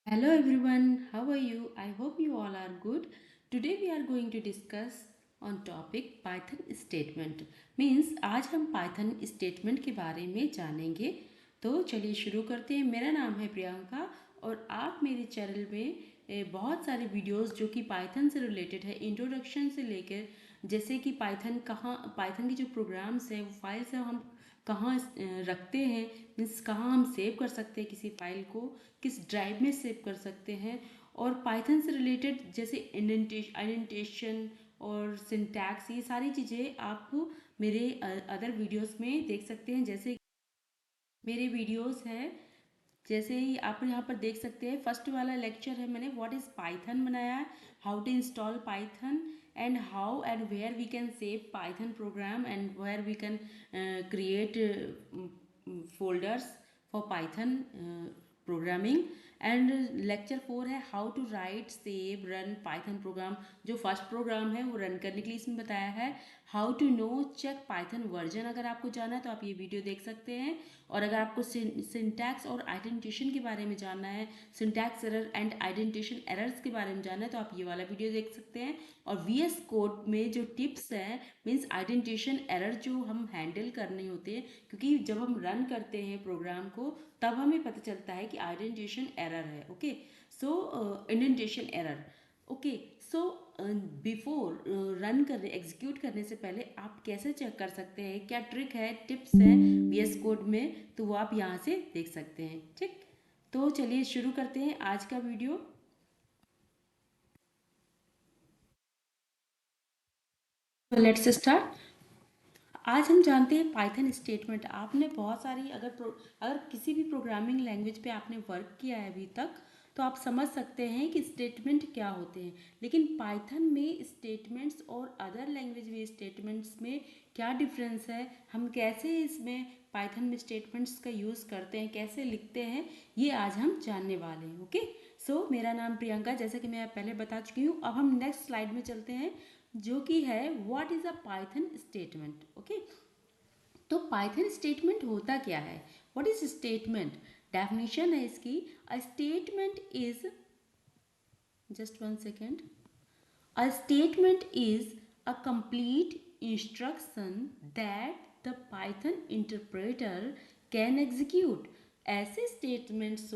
Hello everyone, how are you? I hope you all are good. Today we are going to discuss on topic Python statement. Means आज हम Python statement के बारे में जानेंगे। तो चलिए शुरू करते हैं। मेरा नाम है प्रियंका और आप मेरे चैनल में बहुत सारे वीडियोस जो कि पाइथन से रिलेटेड है, इंट्रोडक्शन से लेकर जैसे कि पाइथन की जो प्रोग्राम्स है वो फाइल्स है हम कहाँ रखते हैं, मीन्स कहाँ हम सेव कर सकते हैं किसी फाइल को, किस ड्राइव में सेव कर सकते हैं, और पाइथन से रिलेटेड जैसे इंडेंटेशन और सिंटैक्स, ये सारी चीज़ें आप मेरे अदर वीडियोस में देख सकते हैं। जैसे मेरे वीडियोस है, जैसे ही आप यहाँ पर देख सकते हैं, फर्स्ट वाला लेक्चर है मैंने व्हाट इज़ पाइथन बनाया है, how to install Python and how and where we can save Python program and where we can create folders for Python programming। And lecture 4 है how to write save run Python program. जो first program है वो run करने के लिए इसमें बताया है। How to know check Python version, अगर आपको जानना है तो आप ये वीडियो देख सकते हैं। और अगर आपको सिंटैक्स और आइडेंटिटेशन के बारे में जानना है, सिंटैक्स एरर एंड आइडेंटिटेशन एरर्स के बारे में जानना है, तो आप ये वाला वीडियो देख सकते हैं। और VS कोड में जो टिप्स हैं, मीन्स आइडेंटिटेशन एरर जो हम हैंडल करने होते हैं, क्योंकि जब हम रन करते हैं प्रोग्राम को तब हमें पता चलता है कि आइडेंटिटेशन एरर है। Okay, so indentation error. Okay, so before run करने एग्जीक्यूट करने से पहले आप कैसे चेक कर सकते हैं, क्या ट्रिक है, टिप्स हैं VS कोड में, तो वो आप यहाँ से देख सकते हैं। ठीक, तो चलिए शुरू करते हैं आज का वीडियो। Let's start. आज हम जानते हैं पाइथन स्टेटमेंट। आपने बहुत सारी अगर किसी भी प्रोग्रामिंग लैंग्वेज पे आपने वर्क किया है अभी तक, तो आप समझ सकते हैं कि स्टेटमेंट क्या होते हैं। लेकिन पाइथन में स्टेटमेंट्स और अदर लैंग्वेज में स्टेटमेंट्स में क्या डिफरेंस है, हम कैसे इसमें पाइथन में स्टेटमेंट्स का यूज़ करते हैं, कैसे लिखते हैं, ये आज हम जानने वाले हैं। ओके, सो मेरा नाम प्रियंका, जैसे कि मैं पहले बता चुकी हूँ। अब हम नेक्स्ट स्लाइड में चलते हैं, जो कि है what is a Python statement. Okay, तो पाइथन स्टेटमेंट होता क्या है, व्हाट इज स्टेटमेंट। डेफिनेशन है इसकी, a statement is, just one second, a statement is a complete instruction that the Python interpreter can execute. ऐसे स्टेटमेंट्स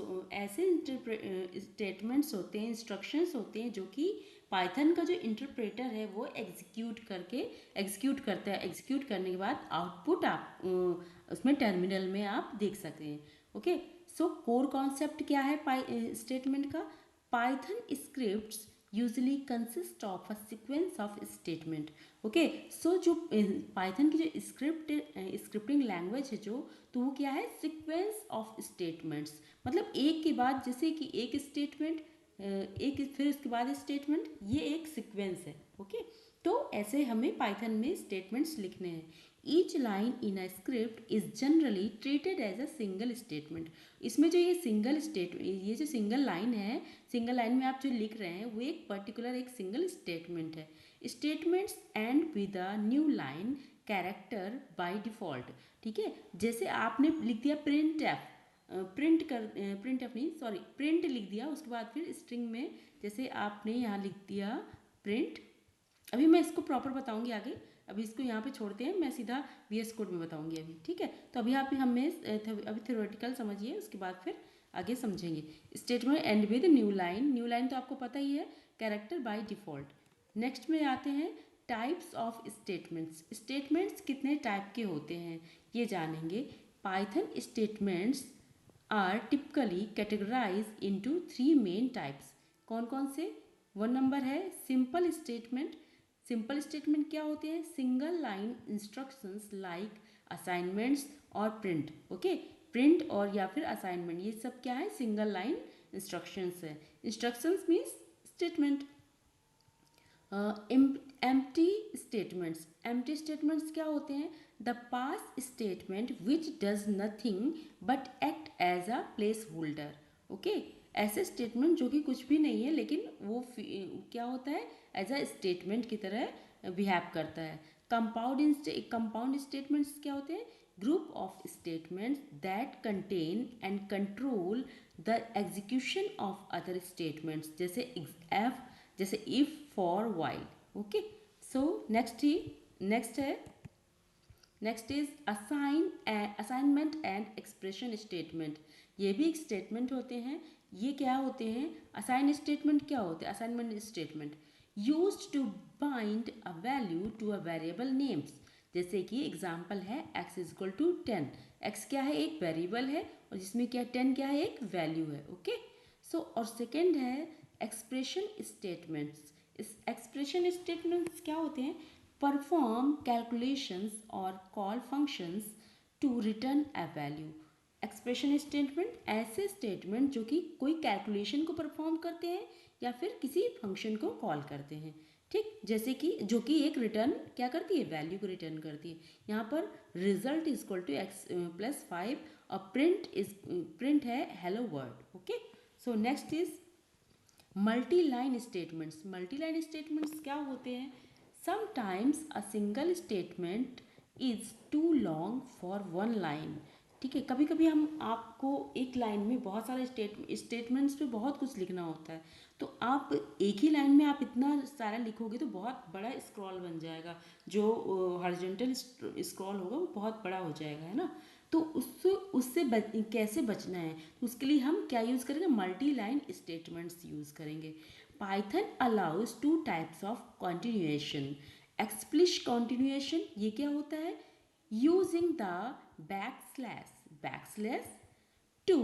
होते हैं, instructions होते हैं जो कि पाइथन का जो इंटरप्रेटर है वो एग्जीक्यूट करता है। एग्जीक्यूट करने के बाद आउटपुट आप उसमें टर्मिनल में आप देख सकते हैं। ओके, सो कोर कॉन्सेप्ट क्या है स्टेटमेंट का। Python scripts usually consist of a sequence of statement. Okay, so जो पाइथन की जो स्क्रिप्टिंग लैंग्वेज है जो, तो वो क्या है, सीक्वेंस ऑफ स्टेटमेंट्स। मतलब एक के बाद, जैसे कि एक स्टेटमेंट, एक फिर उसके बाद स्टेटमेंट, ये एक सीक्वेंस है। ओके, तो ऐसे हमें पाइथन में स्टेटमेंट्स लिखने हैं। Each line in a script is generally treated as a single statement. इसमें जो ये जो सिंगल लाइन है, सिंगल लाइन में आप जो लिख रहे हैं वो एक पर्टिकुलर एक सिंगल स्टेटमेंट है। Statements and with a new line character by default. ठीक है, जैसे आपने लिख दिया प्रिंट एफ, प्रिंट एफ नहीं, सॉरी, प्रिंट लिख दिया, उसके बाद फिर स्ट्रिंग में जैसे आपने यहाँ लिख दिया प्रिंट। अभी मैं इसको प्रॉपर बताऊंगी आगे, अभी इसको यहाँ पे छोड़ते हैं, मैं सीधा VS कोड में बताऊंगी अभी। ठीक है, तो अभी आप हमें अभी थ्योरेटिकल समझिए, उसके बाद फिर आगे समझेंगे। Statement and with new line, new line तो आपको पता ही है, कैरेक्टर बाय डिफॉल्ट। नेक्स्ट में आते हैं टाइप्स ऑफ स्टेटमेंट्स। स्टेटमेंट्स कितने टाइप के होते हैं ये जानेंगे। Python statements are typically categorise into 3 main types. कौन कौन से, वन नंबर है सिंपल स्टेटमेंट। सिंपल स्टेटमेंट क्या होते हैं, single line instructions like assignments और प्रिंट। ओके, प्रिंट और या फिर असाइनमेंट, ये सब क्या है, सिंगल लाइन इंस्ट्रक्शंस है। Instructions means statement. Empty statements, empty statements क्या होते हैं, the pass statement which does nothing but act as a place holder. Okay, ऐसे स्टेटमेंट जो कि कुछ भी नहीं है लेकिन वो क्या होता है, एज अ स्टेटमेंट की तरह बिहेव करता है। कंपाउंड स्टेटमेंट्स क्या होते हैं, group of statements that contain and control the execution of other statements, जैसे एफ, जैसे if, for, while. Okay, so next is assignment and expression statement. ये भी एक स्टेटमेंट होते हैं। ये क्या होते हैं? असाइन स्टेटमेंट क्या होते हैं? Assignment statement used to bind a value to a variable names. जैसे कि एग्जांपल है x is equal to 10। x क्या है? एक वेरिएबल है, और जिसमें क्या 10 क्या है? एक वैल्यू है। ओके, सो और सेकेंड है एक्सप्रेशन स्टेटमेंट्स। इस एक्सप्रेशन स्टेटमेंट्स क्या होते हैं? परफॉर्म कैलकुलेशंस और call functions to return a value. Expression statement ऐसे स्टेटमेंट जो कि कोई कैलकुलेशन को परफॉर्म करते हैं या फिर किसी फंक्शन को कॉल करते हैं। ठीक, जैसे कि जो कि एक रिटर्न क्या करती है? वैल्यू को रिटर्न करती है। यहाँ पर result is equal to x plus 5 और प्रिंट है hello world. Okay, so next is multi line statements. Multi line statements क्या होते हैं? Sometimes a single statement is too long for one line. ठीक है, कभी कभी हम आपको एक लाइन में बहुत सारे स्टेटमेंट्स पे बहुत कुछ लिखना होता है, तो आप एक ही लाइन में आप इतना सारा लिखोगे तो बहुत बड़ा स्क्रॉल बन जाएगा। जो हॉरिजॉन्टल स्क्रॉल होगा वो बहुत बड़ा हो जाएगा, है ना। तो उससे उससे कैसे बचना है? तो उसके लिए हम क्या यूज़ करेंगे? मल्टी लाइन स्टेटमेंट्स यूज़ करेंगे। Python allows two types of continuation. Explicit continuation ये क्या होता है? Using the backslash to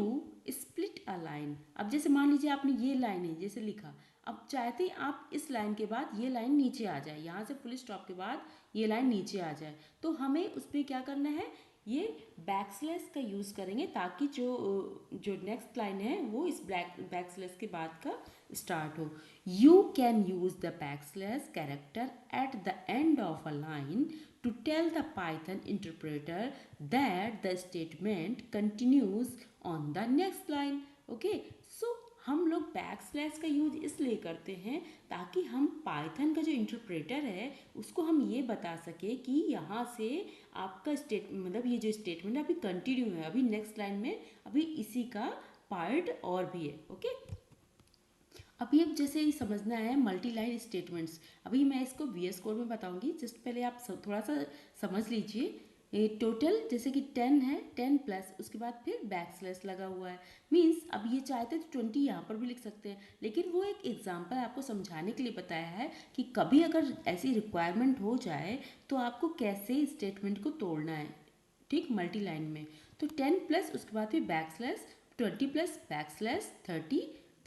split a line. अब जैसे मान लीजिए आपने ये लाइन है जैसे लिखा, अब चाहते हैं आप इस लाइन के बाद ये लाइन नीचे आ जाए, यहाँ से फुल स्टॉप के बाद ये लाइन नीचे आ जाए, तो हमें उस पर क्या करना है? ये बैकस्लैश का यूज़ करेंगे ताकि जो नेक्स्ट लाइन है वो इस बैकस्लैश के बाद का स्टार्ट हो। You can use the backslash character at the end of a line to tell the Python interpreter that the statement continues on the next line. Okay, so हम लोग back slash का use इसलिए करते हैं ताकि हम Python का जो इंटरप्रेटर है उसको हम ये बता सके कि यहाँ से आपका मतलब ये जो स्टेटमेंट अभी कंटिन्यू है, अभी नेक्स्ट लाइन में अभी इसी का पार्ट और भी है। ओके, अभी अब जैसे ही समझना है मल्टी लाइन स्टेटमेंट्स, अभी मैं इसको VS कोड में बताऊंगी। जस्ट पहले आप थोड़ा सा समझ लीजिए। ये टोटल जैसे कि 10 है, 10 प्लस उसके बाद फिर बैकस्लैश लगा हुआ है। मीन्स अब ये चाहते तो 20 यहाँ पर भी लिख सकते हैं, लेकिन वो एक एग्जाम्पल आपको समझाने के लिए बताया है कि कभी अगर ऐसी रिक्वायरमेंट हो जाए तो आपको कैसे स्टेटमेंट को तोड़ना है। ठीक, मल्टी लाइन में तो 10 प्लस उसके बाद फिर बैकस्लैश 20 प्लस बैकस्लैश 30,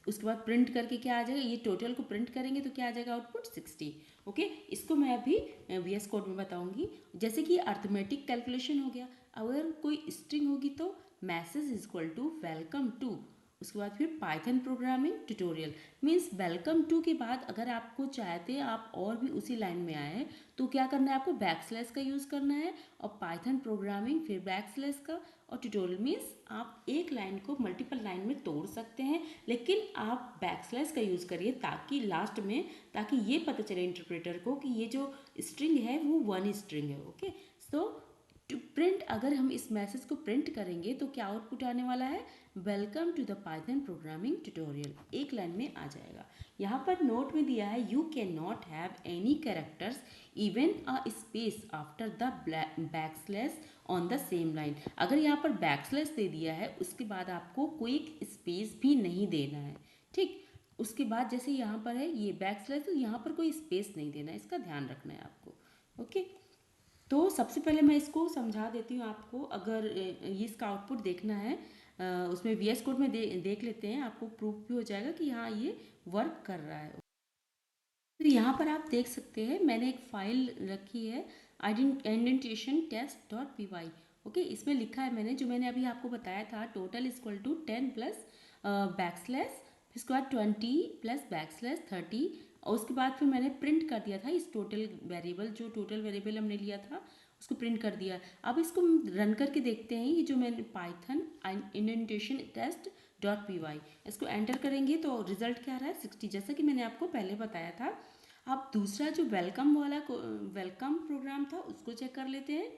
उसके बाद प्रिंट करके क्या आ जाएगा? ये टोटल को प्रिंट करेंगे तो क्या आ जाएगा? आउटपुट 60। ओके, इसको मैं अभी VS कोड में बताऊंगी। जैसे कि अर्थमेटिक कैलकुलेशन हो गया, अगर कोई स्ट्रिंग होगी तो message is equal to welcome to, उसके बाद फिर Python programming tutorial. Means welcome to के बाद अगर आपको चाहते हैं आप और भी उसी लाइन में आए तो क्या करना है? आपको बैकस्लैश का यूज़ करना है और पाइथन प्रोग्रामिंग फिर बैकस्लैश का और ट्यूटोरियल। मीन्स आप एक लाइन को मल्टीपल लाइन में तोड़ सकते हैं, लेकिन आप बैकस्लैश का यूज़ करिए ताकि लास्ट में ताकि ये पता चले इंटरप्रेटर को कि ये जो स्ट्रिंग है वो वन स्ट्रिंग है। ओके, सो टू प्रिंट, अगर हम इस मैसेज को प्रिंट करेंगे तो क्या आउटपुट आने वाला है? Welcome to the Python programming tutorial, एक लाइन में आ जाएगा। यहाँ पर नोट में दिया है you can not have any characters even a space after the backslash on the same line. अगर यहाँ पर बैकस्लैश दे दिया है उसके बाद आपको कोई स्पेस भी नहीं देना है। ठीक, उसके बाद जैसे यहाँ पर है ये बैकस्लैश, तो यहाँ पर कोई स्पेस नहीं देना है, इसका ध्यान रखना है आपको। ओके, तो सबसे पहले मैं इसको समझा देती हूँ आपको। अगर ये इसका आउटपुट देखना है उसमें VS कोड में देख लेते हैं, आपको प्रूफ भी हो जाएगा कि हाँ ये वर्क कर रहा है। तो यहाँ पर आप देख सकते हैं मैंने एक फाइल रखी है indentation test dot py। Okay, इसमें लिखा है मैंने जो मैंने अभी आपको बताया था total equal to 10 plus backslash, उसके बाद 20 प्लस बैकस्लैश 30, और उसके बाद फिर मैंने प्रिंट कर दिया था इस टोटल वेरिएबल, जो टोटल वेरिएबल हमने लिया था उसको प्रिंट कर दिया। अब इसको रन करके देखते हैं, ये जो मैंने Python indentation test dot py, इसको एंटर करेंगे तो रिजल्ट क्या आ रहा है? 60, जैसा कि मैंने आपको पहले बताया था। अब दूसरा जो वेलकम वाला वेलकम प्रोग्राम था उसको चेक कर लेते हैं।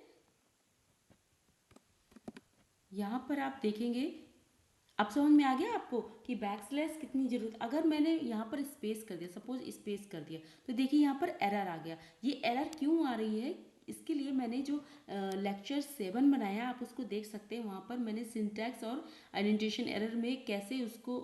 यहाँ पर आप देखेंगे अब समझ में आ गया आपको कि बैकस्लैश कितनी जरूरत। अगर मैंने यहाँ पर स्पेस कर दिया, सपोज स्पेस कर दिया, तो देखिए यहाँ पर एरर आ गया। ये एरर क्यों आ रही है, इसके लिए मैंने जो लेक्चर 7 बनाया आप उसको देख सकते हैं। वहाँ पर मैंने सिंटैक्स और आइडेंटिफिकेशन एरर में कैसे उसको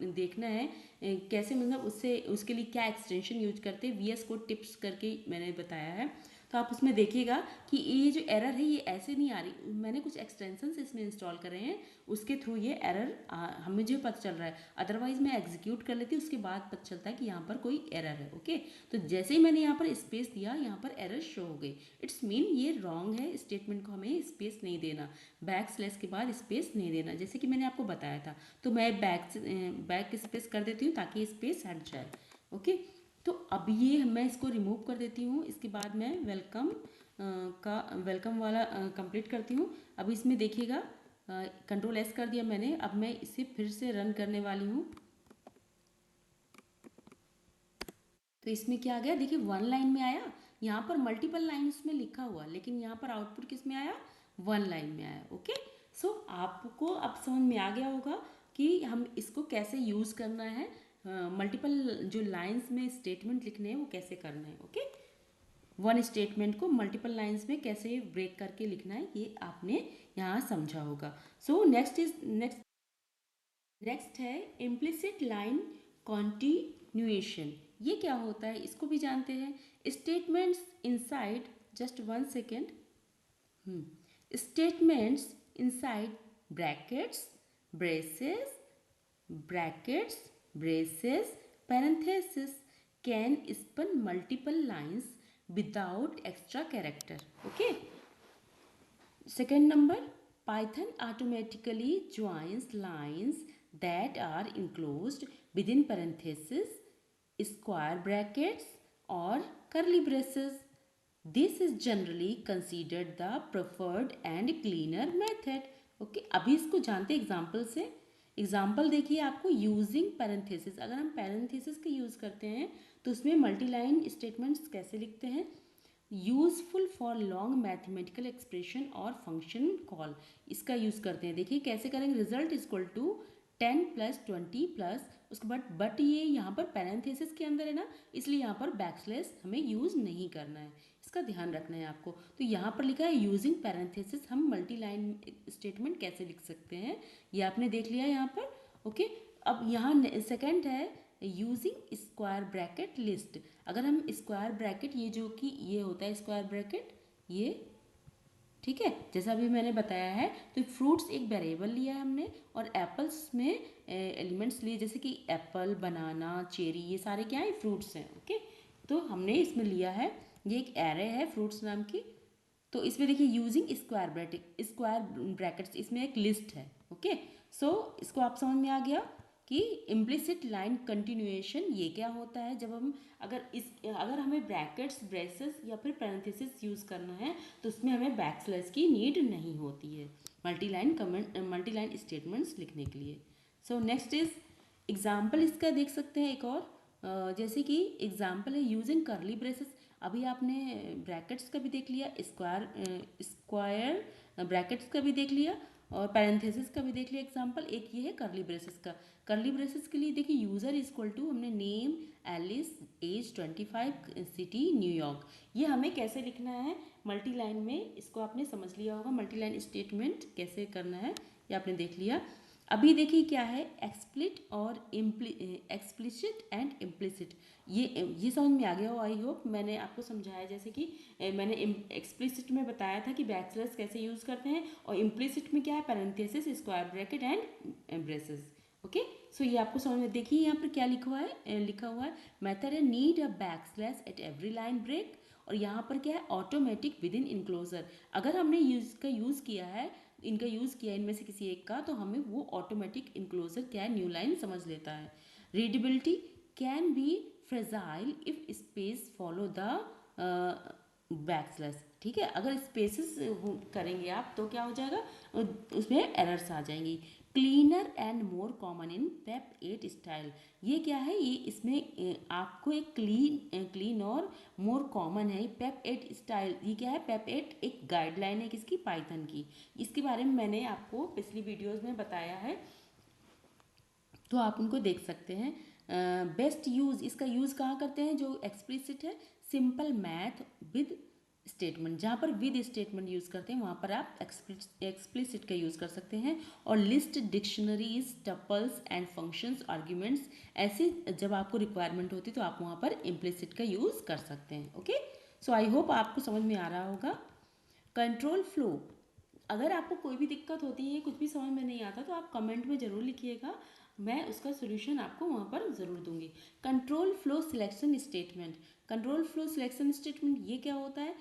देखना है, कैसे मतलब उससे उसके लिए क्या एक्सटेंशन यूज करते हैं, वीएस कोड टिप्स करके मैंने बताया है। तो आप उसमें देखिएगा कि ये जो एरर है ये ऐसे नहीं आ रही, मैंने कुछ एक्सटेंशंस इसमें इंस्टॉल करे हैं, उसके थ्रू ये एरर मुझे पता चल रहा है। अदरवाइज मैं एग्जीक्यूट कर लेती हूँ, उसके बाद पता चलता है कि यहाँ पर कोई एरर है। ओके, तो जैसे ही मैंने यहाँ पर स्पेस दिया, यहाँ पर एरर शो हो गई। इट्स मीन ये रॉन्ग है, स्टेटमेंट को हमें स्पेस नहीं देना, बैक स्लैश के बाद स्पेस नहीं देना, जैसे कि मैंने आपको बताया था। तो मैं बैक स्पेस कर देती हूँ ताकि स्पेस हट जाए। ओके, तो अब ये मैं इसको रिमूव कर देती हूँ। इसके बाद मैं वेलकम वाला कंप्लीट करती हूँ। अब इसमें देखिएगा कंट्रोल एस कर दिया मैंने। अब मैं इसे फिर से रन करने वाली हूँ। तो इसमें क्या आ गया, देखिए 1 लाइन में आया। यहाँ पर मल्टीपल लाइन्स में लिखा हुआ, लेकिन यहाँ पर आउटपुट किस में आया, 1 लाइन में आया। ओके, सो आपको अब समझ में आ गया होगा कि हम इसको कैसे यूज़ करना है, मल्टीपल जो लाइन्स में स्टेटमेंट लिखने हैं वो कैसे करना है। ओके, वन स्टेटमेंट को मल्टीपल लाइन्स में कैसे ब्रेक करके लिखना है, ये आपने यहाँ समझा होगा। सो नेक्स्ट है इम्प्लिसिट लाइन कॉन्टिन्यूएशन। ये क्या होता है, इसको भी जानते हैं। Statements inside, just 1 second, statements inside brackets, braces, brackets, braces, parentheses can span multiple lines without extra character. Okay. Second number, Python automatically joins lines that are enclosed within parentheses, square brackets or curly braces. This is generally considered the preferred and cleaner method. Okay, अभी इसको जानते example से। Example देखिए आपको, using parenthesis. अगर हम parenthesis का use करते हैं तो उसमें मल्टीलाइन स्टेटमेंट्स कैसे लिखते हैं, useful for long mathematical expression और फंक्शन कॉल, इसका यूज़ करते हैं। देखिए कैसे करेंगे, result is equal to 10 + 20 plus उसके बाद, बट ये यहाँ पर पैरेंथेसिस के अंदर है ना, इसलिए यहाँ पर बैकस्लैश हमें यूज़ नहीं करना है, इसका ध्यान रखना है आपको। तो यहाँ पर लिखा है यूजिंग पैरेंथेसिस, हम मल्टी लाइन स्टेटमेंट कैसे लिख सकते हैं ये आपने देख लिया यहाँ पर। ओके, अब यहाँ सेकंड है यूजिंग स्क्वायर ब्रैकेट लिस्ट। अगर हम स्क्वायर ब्रैकेट, ये जो कि ये होता है स्क्वायर ब्रैकेट, ये ठीक है, जैसा अभी मैंने बताया है। तो फ्रूट्स एक वेरिएबल लिया है हमने, और एप्पल्स में एलिमेंट्स लिए, जैसे कि एप्पल, बनाना, चेरी, ये सारे क्या है, फ्रूट्स हैं। ओके, तो हमने इसमें लिया है, ये एक एरे है फ्रूट्स नाम की। तो इसमें देखिए यूजिंग स्क्वायर ब्रैकेट्स, इसमें एक लिस्ट है। ओके, सो इसको आप समझ में आ गया कि इम्प्लिसिट लाइन कंटिन्यूएशन ये क्या होता है। जब हम अगर हमें ब्रैकेट्स, ब्रेसेस या फिर पैरेंथेसिस यूज़ करना है तो उसमें हमें बैकस्लैश की नीड नहीं होती है मल्टीलाइन स्टेटमेंट्स लिखने के लिए। सो नेक्स्ट इज एग्जाम्पल, इसका देख सकते हैं एक और, जैसे कि एग्जाम्पल है यूजिंग करली ब्रेसेस। अभी आपने ब्रैकेट्स का भी देख लिया, स्क्वायर ब्रैकेट्स का भी देख लिया, और पैरेंथेसिस का भी देख लिया एग्जाम्पल। एक ये है करली ब्रेसेस का। करली ब्रेसेस के लिए देखिए यूज़र इज इक्वल टू, हमने name Alice, age 25, city New York, ये हमें कैसे लिखना है मल्टी लाइन में, इसको आपने समझ लिया होगा। मल्टी लाइन स्टेटमेंट कैसे करना है ये आपने देख लिया। अभी देखिए क्या है एक्सप्लिट और एक्सप्लिसिट एंड इम्प्लिसिट, ये समझ में आ गया हो आई होप। मैंने आपको समझाया, जैसे कि मैंने एक्सप्लिसिट में बताया था कि बैकस्लैश कैसे यूज़ करते हैं, और इम्प्लिसिट में क्या है, parenthesis, square bracket and braces. Okay, so ये आपको समझ में, देखिए यहाँ पर क्या लिखा हुआ है मेथड है need a backslash at every line break, और यहाँ पर क्या है ऑटोमेटिक विद इन इनक्लोजर। अगर हमने यूज़ किया है, इनका यूज़ किया इनमें से किसी एक का, तो हमें वो ऑटोमेटिक इनक्लोजर क्या है, न्यू लाइन समझ लेता है। Readability can be fragile if space follow the backslash, ठीक है। अगर स्पेसेस करेंगे आप तो क्या हो जाएगा, उसमें एरर्स आ जाएंगी। Cleaner and more common in Pep 8 style, ये क्या है, ये इसमें आपको एक क्लीन और मोर कॉमन है पेप 8 स्टाइल। ये क्या है, पेप 8 एक गाइडलाइन है किसकी, पाइथन की। इसके बारे में मैंने आपको पिछली वीडियोस में बताया है। तो आप उनको देख सकते हैं। बेस्ट यूज़, इसका यूज़ कहाँ करते हैं जो एक्सप्लिसिट है, सिंपल मैथ विद स्टेटमेंट, जहाँ पर विद स्टेटमेंट यूज़ करते हैं वहाँ पर आप एक्सप्लिसिट का यूज़ कर सकते हैं। और list, dictionaries, tuples and functions, arguments, ऐसे जब आपको रिक्वायरमेंट होती है तो आप वहाँ पर इम्प्लिसिट का यूज़ कर सकते हैं। ओके, सो आई होप आपको समझ में आ रहा होगा। कंट्रोल फ्लो, अगर आपको कोई भी दिक्कत होती है, कुछ भी समझ में नहीं आता तो आप कमेंट में ज़रूर लिखिएगा, मैं उसका सोल्यूशन आपको वहाँ पर ज़रूर दूंगी। Control flow selection statement, control flow selection statement ये क्या होता है?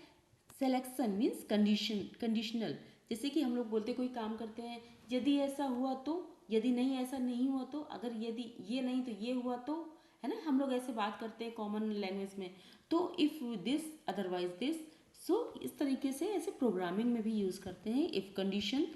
सिलेक्शन मीन्स कंडीशनल, जैसे कि हम लोग बोलते कोई काम करते हैं, यदि ऐसा हुआ तो, यदि नहीं ऐसा नहीं हुआ तो, अगर यदि ये नहीं तो ये हुआ तो, है ना, हम लोग ऐसे बात करते हैं कॉमन लैंग्वेज में। तो इफ़ दिस अदरवाइज दिस, सो इस तरीके से ऐसे प्रोग्रामिंग में भी यूज़ करते हैं। If condition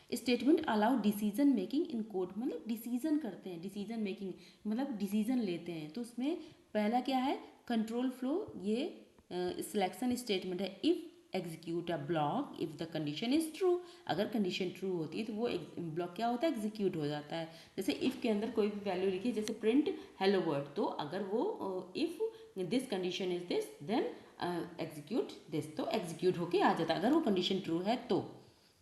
statement allow decision making in code, मतलब डिसीजन करते हैं, डिसीजन मेकिंग मतलब डिसीजन लेते हैं। तो उसमें पहला क्या है? कंट्रोल फ्लो, ये सिलेक्शन स्टेटमेंट है। If execute a block if the condition is true, अगर कंडीशन ट्रू होती है तो वो ब्लॉक क्या होता है? एग्जीक्यूट हो जाता है। जैसे इफ़ के अंदर कोई भी वैल्यू लिखी, जैसे प्रिंट हेलो वर्ड, तो अगर वो if this condition is this then execute this, तो एग्जीक्यूट होके आ जाता है अगर वो कंडीशन ट्रू है तो,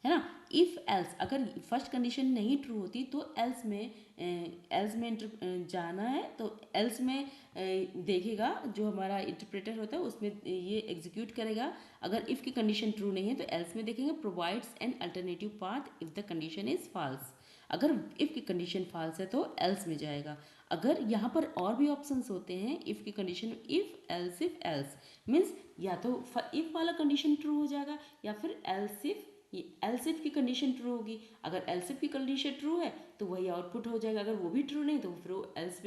है ना। इफ़ एल्स, अगर फर्स्ट कंडीशन नहीं ट्रू होती तो एल्स में जाना है, तो एल्स में देखेगा जो हमारा इंटरप्रेटर होता है उसमें ये एग्जीक्यूट करेगा। अगर इफ़ की कंडीशन ट्रू नहीं है तो एल्स में देखेंगे provides an alternative path if the condition is false, अगर इफ़ की कंडीशन फॉल्स है तो एल्स में जाएगा। अगर यहाँ पर और भी ऑप्शंस होते हैं इफ़ की कंडीशन, इफ़ एल्स मीन्स या तो इफ़ वाला कंडीशन ट्रू हो जाएगा या फिर एल्स इफ़, ये एल्स इफ की कंडीशन ट्रू होगी। अगर एल्स इफ की कंडीशन ट्रू है तो वही आउटपुट हो जाएगा, अगर वो भी ट्रू नहीं तो फिर वो एल्स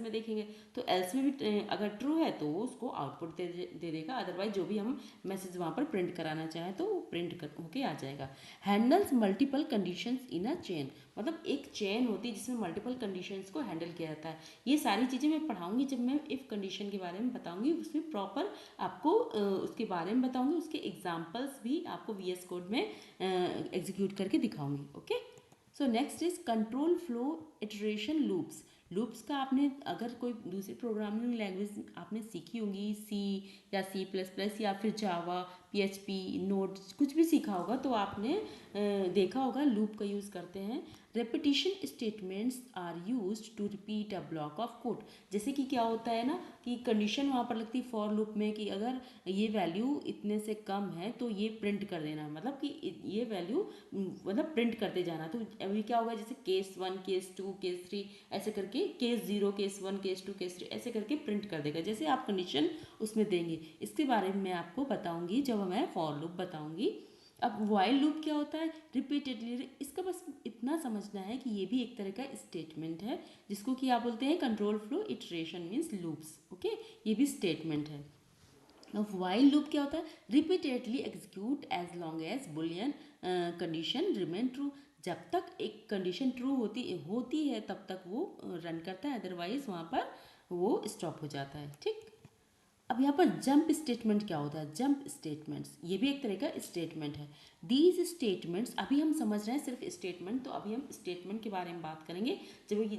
में देखेंगे, तो एल्स में भी अगर ट्रू है तो वो उसको आउटपुट दे देगा, अदरवाइज जो भी हम मैसेज वहाँ पर प्रिंट कराना चाहें तो वो प्रिंट होके आ जाएगा। Handles multiple conditions in a chain, मतलब एक चेन होती है जिसमें मल्टीपल कंडीशंस को हैंडल किया जाता है। ये सारी चीज़ें मैं पढ़ाऊंगी जब मैं इफ़ कंडीशन के बारे में बताऊंगी, उसमें प्रॉपर आपको उसके बारे में बताऊंगी, उसके एग्जाम्पल्स भी आपको वीएस कोड में एग्जीक्यूट करके दिखाऊंगी। Okay, so next is control flow iteration loops. Loops का आपने अगर कोई दूसरी प्रोग्रामिंग लैंग्वेज आपने सीखी होगी, सी या सी प्लस प्लस या फिर जावा, पीएचपी, नोड, कुछ भी सीखा होगा तो आपने देखा होगा लूप का यूज़ करते हैं। Repetition statements are use to repeat a block of code, जैसे कि क्या होता है ना कि कंडीशन वहाँ पर लगती है फॉर लूप में कि अगर ये वैल्यू इतने से कम है तो ये प्रिंट कर देना, मतलब कि ये वैल्यू मतलब प्रिंट करते जाना। तो अभी क्या होगा, जैसे केस 1, केस 2, केस 3, ऐसे करके केस 0, केस 1, केस 2, केस 3 ऐसे करके प्रिंट कर देगा, जैसे आप कंडीशन उसमें देंगे। इसके बारे में मैं आपको बताऊंगी जब मैं फॉर लूप बताऊंगी। अब वाइल लूप क्या होता है? रिपीटेडली, इसका बस इतना समझना है कि ये भी एक तरह का स्टेटमेंट है जिसको कि आप बोलते हैं control flow iteration means loops. Okay, ये भी स्टेटमेंट है। अब वाइल लूप क्या होता है? Repeatedly execute as long as boolean condition remain true, जब तक एक कंडीशन ट्रू होती है तब तक वो रन करता है, अदरवाइज वहाँ पर वो स्टॉप हो जाता है। ठीक, अब यहाँ पर जंप स्टेटमेंट क्या होता है? जंप स्टेटमेंट्स ये भी एक तरह का स्टेटमेंट है। दीज स्टेटमेंट्स, अभी हम समझ रहे हैं सिर्फ स्टेटमेंट, तो अभी हम स्टेटमेंट के बारे में बात करेंगे।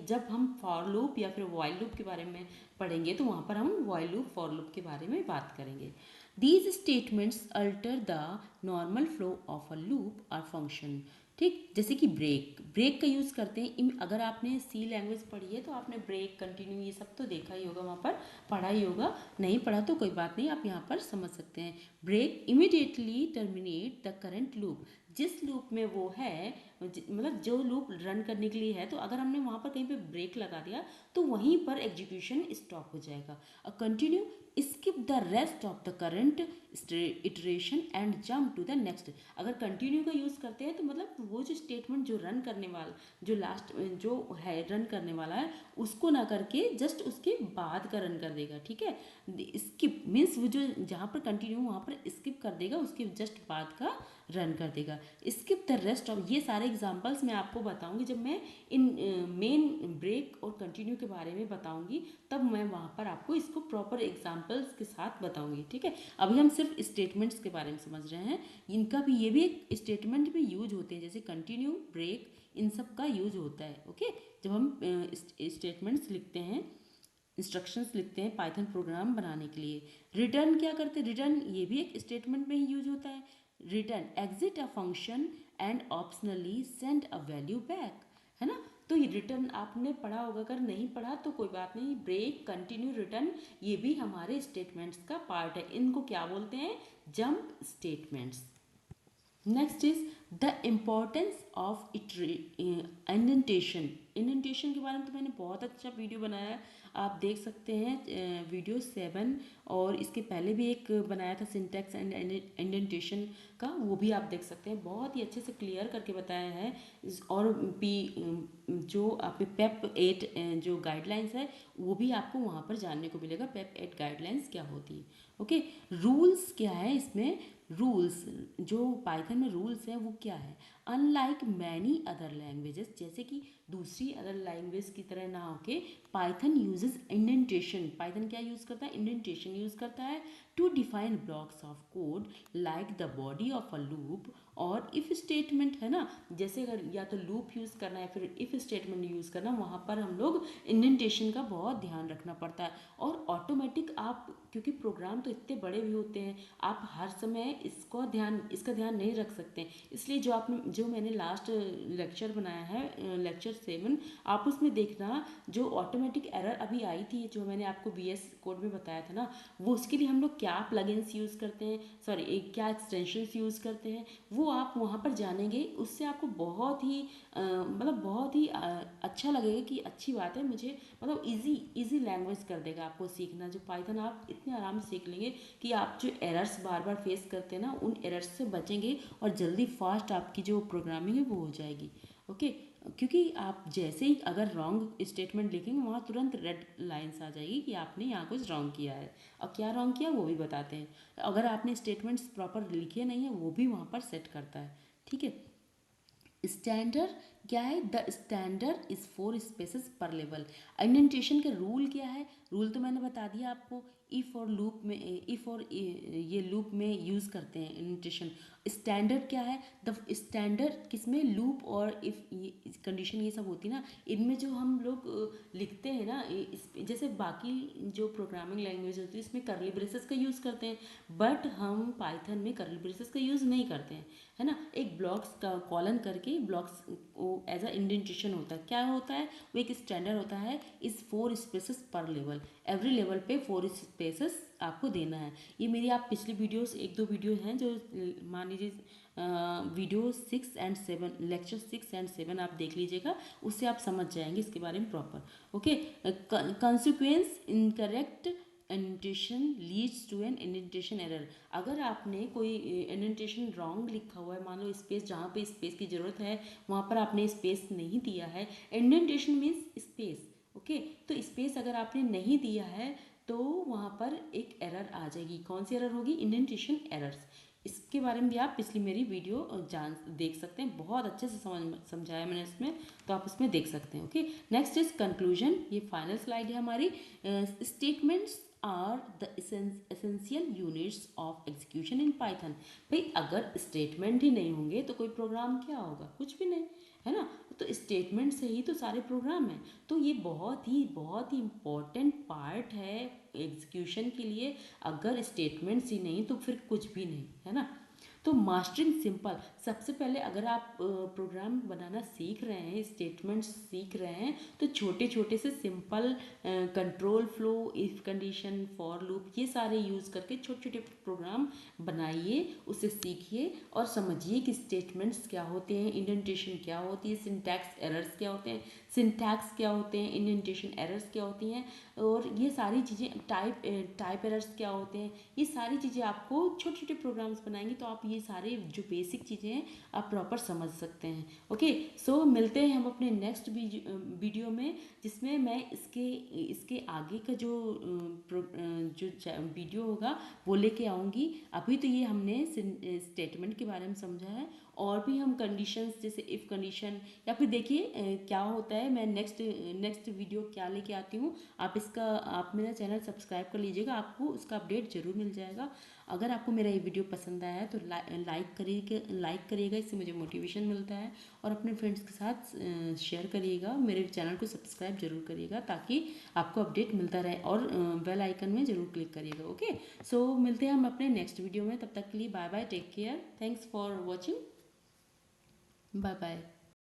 जब हम फॉर लूप या फिर वाइल लूप के बारे में पढ़ेंगे तो वहाँ पर हम वाइल लूप फॉर लूप के बारे में बात करेंगे। These statements alter the normal flow of a loop और फंक्शन। ठीक, जैसे कि ब्रेक का यूज़ करते हैं। अगर आपने सी लैंग्वेज पढ़ी है तो आपने ब्रेक, कंटिन्यू, ये सब तो देखा ही होगा, वहाँ पर पढ़ा ही होगा। नहीं पढ़ा तो कोई बात नहीं, आप यहाँ पर समझ सकते हैं। Break immediately terminate the current loop, जिस लूप में वो है, मतलब जो लूप रन करने के लिए है, तो अगर हमने वहाँ पर कहीं पे ब्रेक लगा दिया तो वहीं पर एग्जीक्यूशन स्टॉप हो जाएगा। Continue skip the rest of the current iteration and jump to the next. अगर कंटिन्यू का यूज़ करते हैं तो मतलब वो जो स्टेटमेंट जो रन करने वाला, जो लास्ट जो है रन करने वाला है, उसको ना करके जस्ट उसके बाद का रन कर देगा। ठीक है, स्किप मीन्स वो जो जहाँ पर कंटिन्यू वहाँ पर स्किप कर देगा, उसके जस्ट बाद का रन कर देगा। स्किप द रेस्ट ऑफ, ये सारे एग्जांपल्स मैं आपको बताऊंगी जब मैं इन मेन ब्रेक और कंटिन्यू के बारे में बताऊंगी, तब मैं वहाँ पर आपको इसको प्रॉपर एग्जांपल्स के साथ बताऊंगी। ठीक है, अभी हम सिर्फ स्टेटमेंट्स के बारे में समझ रहे हैं, इनका भी ये भी एक स्टेटमेंट में यूज होते हैं, जैसे कंटिन्यू, ब्रेक, इन सब का यूज होता है। ओके, जब हम स्टेटमेंट्स लिखते हैं, इंस्ट्रक्शंस लिखते हैं पाइथन प्रोग्राम बनाने के लिए। रिटर्न क्या करते हैं, रिटर्न ये भी एक स्टेटमेंट में ही यूज होता है। Return exit a function and optionally send a value back, है ना। तो ये रिटर्न आपने पढ़ा होगा, अगर नहीं पढ़ा तो कोई बात नहीं, ब्रेक, कंटिन्यू, रिटर्न, ये भी हमारे स्टेटमेंट्स का पार्ट है। इनको क्या बोलते हैं, jump statements. Next is the importance of indentation. Indentation के बारे में तो मैंने बहुत अच्छा वीडियो बनाया है, आप देख सकते हैं वीडियो 7, और इसके पहले भी एक बनाया था सिंटैक्स एंड इंडेंटेशन का, वो भी आप देख सकते हैं, बहुत ही अच्छे से क्लियर करके बताया है। और जो आप पेप 8 जो गाइडलाइंस है वो भी आपको वहाँ पर जानने को मिलेगा, पेप 8 गाइडलाइंस क्या होती है। ओके, रूल्स क्या है इसमें, रूल्स जो पाइथन में रूल्स है वो क्या है, अनलाइक मैनी अदर लैंग्वेजेस, जैसे कि दूसरी अदर लैंग्वेज की तरह ना होके पाइथन यूजेस इंडेंटेशन। पाइथन क्या यूज़ करता है, इंडेंटेशन यूज़ करता है to define blocks of code like the body of a loop और इफ़ स्टेटमेंट, है ना। जैसे अगर या तो लूप यूज़ करना है फिर इफ़ स्टेटमेंट यूज़ करना, वहाँ पर हम लोग इंडेंटेशन का बहुत ध्यान रखना पड़ता है। और ऑटोमेटिक आप, क्योंकि प्रोग्राम तो इतने बड़े भी होते हैं, आप हर समय इसका ध्यान नहीं रख सकते, इसलिए जो मैंने लास्ट लेक्चर बनाया है, लेक्चर 7, आप उसमें देखना, जो ऑटोमेटिक एरर अभी आई थी जो मैंने आपको VS कोड में बताया था ना, वो उसके लिए हम लोग क्या प्लगइन्स यूज़ करते हैं, सॉरी क्या एक्सटेंशंस यूज़ करते हैं, वो आप वहाँ पर जानेंगे। उससे आपको बहुत ही मतलब बहुत ही अच्छा लगेगा कि अच्छी बात है, मुझे मतलब इजी लैंग्वेज कर देगा आपको सीखना। जो पाइथन आप इतने आराम से सीख लेंगे कि आप जो एरर्स बार बार फेस करते हैं ना, उन एरर्स से बचेंगे और जल्दी फास्ट आपकी जो प्रोग्रामिंग है वो हो जाएगी। ओके, क्योंकि आप जैसे ही अगर रॉन्ग स्टेटमेंट लिखेंगे वहाँ तुरंत रेड लाइन्स आ जाएगी कि आपने यहाँ कुछ रॉन्ग किया है, और क्या रॉन्ग किया वो भी बताते हैं। अगर आपने स्टेटमेंट्स प्रॉपर लिखे नहीं है वो भी वहाँ पर सेट करता है। ठीक है, स्टैंडर्ड क्या है, द स्टैंडर्ड इज 4 स्पेसेस पर लेवल। इंडेंटेशन के रूल क्या है, रूल तो मैंने बता दिया आपको, इफ और लूप में, इफ और ये लूप में यूज़ करते हैं इंडेंटेशन। स्टैंडर्ड क्या है, द स्टैंडर्ड किसमें, लूप और इफ कंडीशन ये सब होती है ना, इनमें जो हम लोग लिखते हैं ना, जैसे बाकी जो प्रोग्रामिंग लैंग्वेज होती है इसमें कर्ली ब्रेसेस का यूज़ करते हैं, बट हम पाइथन में कर्ली ब्रेसेस का यूज़ नहीं करते हैं, है ना। एक ब्लॉक्स का कॉलन करके ब्लॉक्स वो एज अ इंडेंटेशन होता है, क्या होता है, वो एक स्टैंडर्ड होता है, इस 4 स्पेसेस पर लेवल, एवरी लेवल पे 4 स्पेसेस आपको देना है। ये मेरी आप पिछली वीडियोस, एक दो वीडियो हैं जो मान लीजिए वीडियो 6 एंड 7, लेक्चर 6 एंड 7 आप देख लीजिएगा, उससे आप समझ जाएंगे इसके बारे में proper. Okay, consequence incorrect indentation leads to an indentation error. अगर आपने कोई इंडेंटेशन रॉन्ग लिखा हुआ है, मान लो स्पेस, जहाँ पे स्पेस की ज़रूरत है वहाँ पर आपने स्पेस नहीं दिया है, इंडेंटेशन मीन्स स्पेस। ओके, तो स्पेस अगर आपने नहीं दिया है तो वहाँ पर एक एरर आ जाएगी, कौन सी एरर होगी, इंडेंटेशन एरर्स। इसके बारे में भी आप पिछली मेरी वीडियो जान देख सकते हैं, बहुत अच्छे से समझाया मैंने इसमें, तो आप उसमें देख सकते हैं। ओके, नेक्स्ट इज कंक्लूजन, ये फाइनल स्लाइड है हमारी। Statements are the essential units of execution in Python. भाई अगर स्टेटमेंट ही नहीं होंगे तो कोई प्रोग्राम क्या होगा, कुछ भी नहीं, है ना। तो स्टेटमेंट से ही तो सारे प्रोग्राम हैं, तो ये बहुत ही इम्पॉर्टेंट पार्ट है एग्जीक्यूशन के लिए। अगर स्टेटमेंट्स ही नहीं तो फिर कुछ भी नहीं, है ना। तो मास्टरिंग सिंपल, सबसे पहले अगर आप प्रोग्राम बनाना सीख रहे हैं, स्टेटमेंट्स सीख रहे हैं, तो छोटे छोटे से simple control flow, if condition, for loop, ये सारे यूज़ करके छोटे छोटे प्रोग्राम बनाइए, उसे सीखिए और समझिए कि स्टेटमेंट्स क्या होते हैं, इंडेंटेशन क्या होती है, सिंटैक्स एरर्स क्या होते हैं, सिंटैक्स क्या होते हैं, इंडेंटेशन एरर्स क्या होती हैं, और ये सारी चीज़ें, टाइप एरर्स क्या होते हैं, ये सारी चीज़ें आपको छोटे छोटे प्रोग्राम्स बनाएंगे तो आप ये सारे जो बेसिक चीज़ें हैं आप प्रॉपर समझ सकते हैं। ओके, सो मिलते हैं हम अपने नेक्स्ट वीडियो में, जिसमें मैं इसके आगे का जो वीडियो होगा वो लेके आऊँगी। अभी तो ये हमने स्टेटमेंट के बारे में समझा है और भी हम कंडीशंस जैसे इफ़ कंडीशन, या फिर देखिए क्या होता है, मैं नेक्स्ट वीडियो क्या लेके आती हूँ, आप मेरा चैनल सब्सक्राइब कर लीजिएगा, आपको उसका अपडेट ज़रूर मिल जाएगा। अगर आपको मेरा ये वीडियो पसंद आया है तो लाइक करिएगा, इससे मुझे मोटिवेशन मिलता है। और अपने फ्रेंड्स के साथ शेयर करिएगा, मेरे चैनल को सब्सक्राइब जरूर करिएगा ताकि आपको अपडेट मिलता रहे, और बेल आइकन में ज़रूर क्लिक करिएगा। ओके, सो मिलते हैं हम अपने नेक्स्ट वीडियो में, तब तक के लिए bye bye, take care, thanks for watching, bye bye.